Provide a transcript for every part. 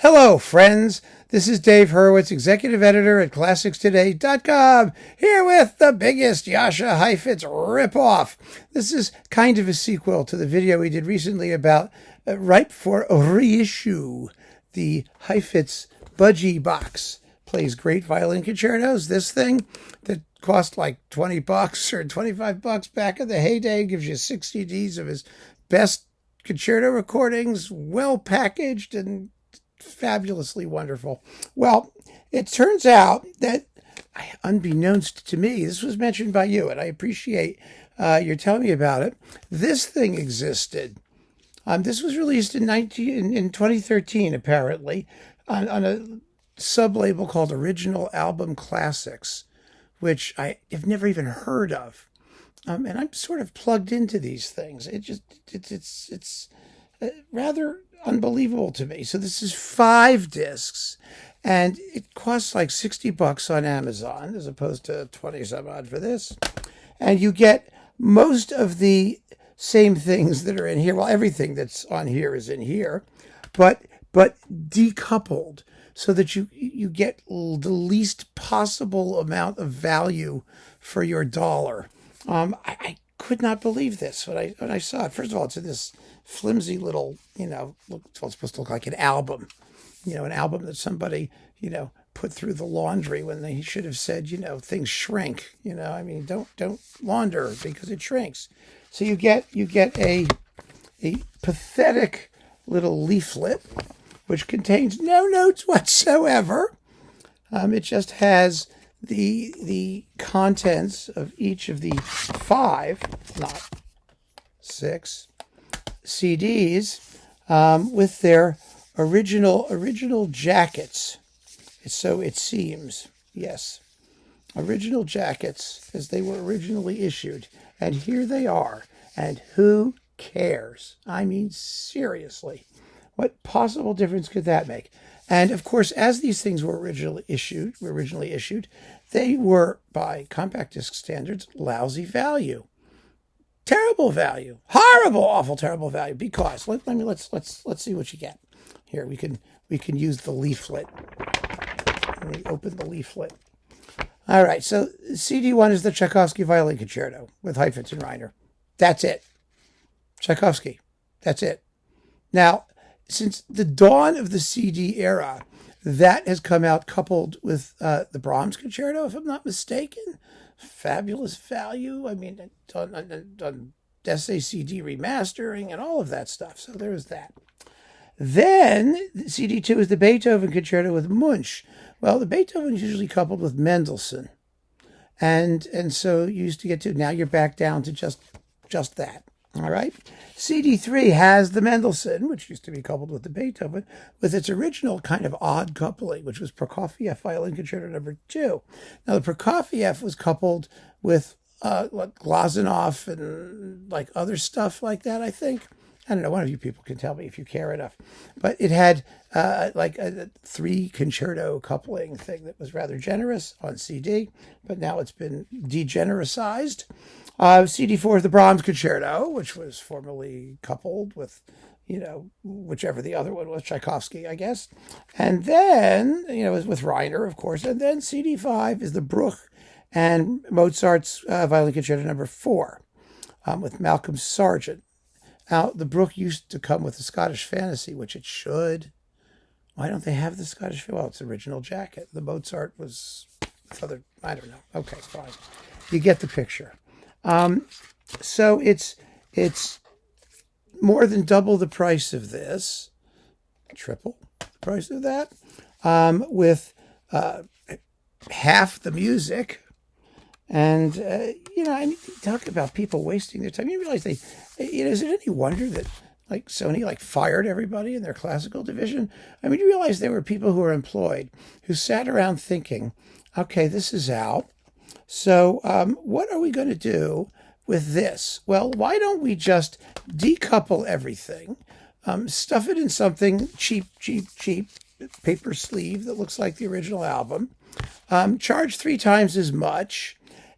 Hello, friends. This is Dave Hurwitz, executive editor at ClassicsToday.com, here with the biggest Jascha Heifetz ripoff. This is kind of a sequel to the video we did recently about ripe for reissue. The Heifetz Budgie box plays great violin concertos. This thing that cost like $20 or $25 back in the heyday gives you 6 CDs of his best concerto recordings, well packaged and fabulously wonderful. Well, it turns out that, unbeknownst to me, this was mentioned by you, and I appreciate your telling me about it. This thing existed. This was released in 2013, apparently, on a sub-label called Original Album Classics, which I have never even heard of. And I'm sort of plugged into these things. It's rather unbelievable to me. So this is 5 discs, and it costs like $60 on Amazon as opposed to 20 some odd for this. And you get most of the same things that are in here. Well, everything that's on here is in here, but decoupled so that you get the least possible amount of value for your dollar. I could not believe this when I saw it. First of all, it's in this flimsy little, it's supposed to look like an album, an album that somebody, put through the laundry when they should have said, things shrink, don't launder because it shrinks. So you get a pathetic little leaflet, which contains no notes whatsoever. It just has the contents of each of the 5, not 6, CDs with their original jackets. So it seems, yes, original jackets as they were originally issued. And here they are. And who cares? I mean, seriously, what possible difference could that make? And of course, as these things were originally issued, they were, by compact disc standards, lousy value. Terrible value, horrible, awful, terrible value. Because let's see what you get. Here we can use the leaflet. Let me open the leaflet. All right, so CD1 is the Tchaikovsky Violin Concerto with Heifetz and Reiner. That's it. Tchaikovsky. That's it. Now, since the dawn of the CD era, that has come out coupled with the Brahms Concerto, if I'm not mistaken. Fabulous value. I mean, on SACD remastering and all of that stuff. So there's that. Then CD2 is the Beethoven Concerto with Munch. Well, the Beethoven is usually coupled with Mendelssohn. And so you used to get to, now you're back down to just that. All right. CD3 has the Mendelssohn, which used to be coupled with the Beethoven, with its original kind of odd coupling, which was Prokofiev Violin Concerto No. 2. Now, the Prokofiev was coupled with Glazunov and like other stuff like that, I think. I don't know. One of you people can tell me if you care enough. But it had like a 3 concerto coupling thing that was rather generous on CD, but now it's been degenericized. CD4 is the Brahms Concerto, which was formerly coupled with, whichever the other one was, Tchaikovsky, I guess. And then, with Reiner, of course. And then CD5 is the Bruch and Mozart's Violin Concerto No. 4 with Malcolm Sargent. Now, the Bruch used to come with the Scottish Fantasy, which it should. Why don't they have the Scottish? Well, it's original jacket. The Mozart was other, I don't know. Okay, fine. You get the picture. So it's more than double the price of this, triple the price of that, with half the music. And, I mean, talk about people wasting their time. You realize is it any wonder that Sony fired everybody in their classical division? I mean, you realize there were people who were employed who sat around thinking, okay, this is out. So what are we going to do with this? Well, why don't we just decouple everything, stuff it in something cheap, paper sleeve that looks like the original album, charge 3 times as much,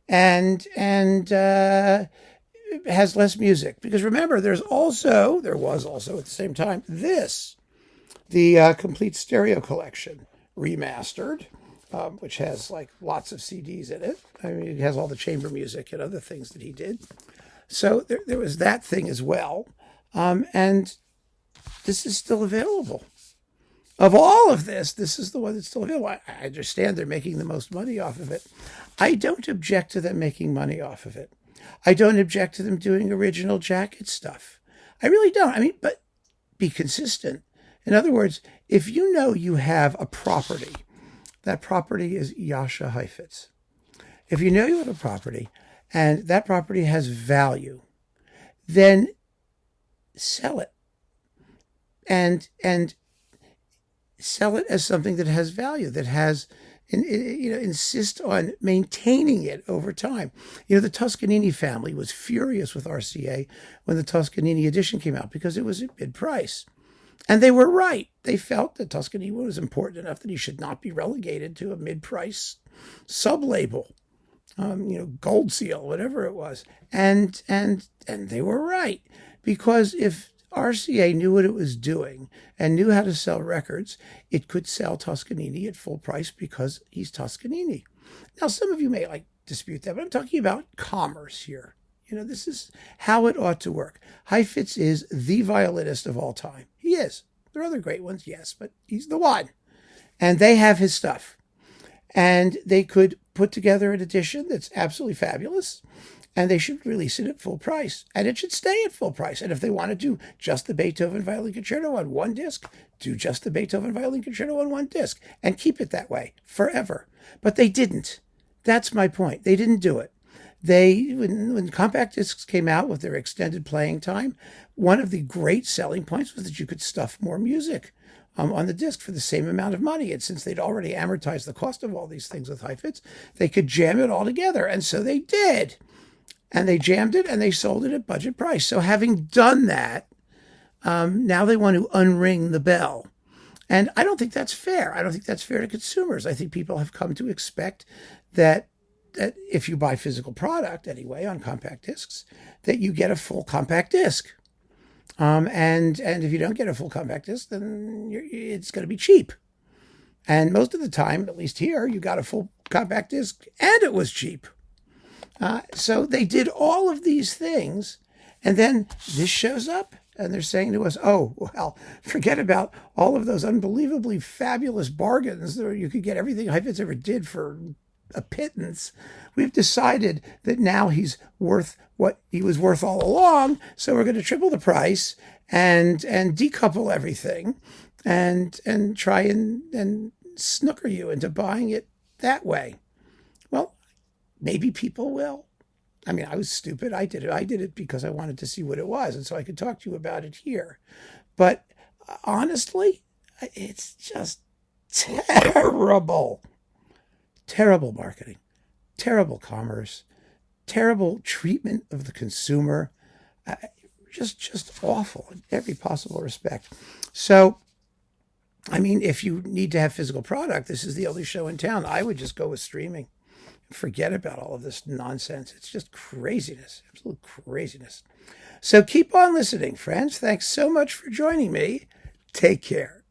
and has less music. Because remember, there was also at the same time this the complete stereo collection remastered, which has like lots of CDs in it. I mean, it has all the chamber music and other things that he did. So there was that thing as well. And this is still available. Of all of this, this is the one that's still available. I understand they're making the most money off of it. I don't object to them making money off of it. I don't object to them doing original jacket stuff. I really don't. I mean, but be consistent. In other words, if you know you have a property, that property is Jascha Heifetz. If you know you have a property and that property has value, then sell it. And sell it as something that has value, that has, insist on maintaining it over time. The Toscanini family was furious with RCA when the Toscanini edition came out because it was at mid-price. And they were right. They felt that Toscanini was important enough that he should not be relegated to a mid-price sub-label, gold seal, whatever it was. And they were right, because if RCA knew what it was doing and knew how to sell records, it could sell Toscanini at full price because he's Toscanini. Now, some of you may dispute that, but I'm talking about commerce here. This is how it ought to work. Heifetz is the violinist of all time. He is. There are other great ones, yes, but he's the one. And they have his stuff. And they could put together an edition that's absolutely fabulous, and they should release it at full price. And it should stay at full price. And if they want to do just the Beethoven Violin Concerto on one disc, do just the Beethoven Violin Concerto on one disc and keep it that way forever. But they didn't. That's my point. They didn't do it. When compact discs came out with their extended playing time, one of the great selling points was that you could stuff more music on the disc for the same amount of money. And since they'd already amortized the cost of all these things with Heifetz, they could jam it all together. And so they did. And they jammed it and they sold it at budget price. So having done that, now they want to unring the bell. And I don't think that's fair. I don't think that's fair to consumers. I think people have come to expect that if you buy physical product anyway on compact discs, that you get a full compact disc. And if you don't get a full compact disc, then it's going to be cheap. And most of the time, at least here, you got a full compact disc and it was cheap. So they did all of these things, and then this shows up, and they're saying to us, oh, well, forget about all of those unbelievably fabulous bargains where you could get everything Heifetz ever did for a pittance. We've decided that now he's worth what he was worth all along, so we're going to triple the price and decouple everything and try and snooker you into buying it that way. Well, maybe people will. I mean, I was stupid. I did it. I did it because I wanted to see what it was, and so I could talk to you about it here. But honestly, it's just terrible. Terrible marketing, terrible commerce, terrible treatment of the consumer, just awful in every possible respect. So, I mean, if you need to have physical product, this is the only show in town. I would just go with streaming. Forget about all of this nonsense. It's just craziness, absolute craziness. So keep on listening, friends. Thanks so much for joining me. Take care.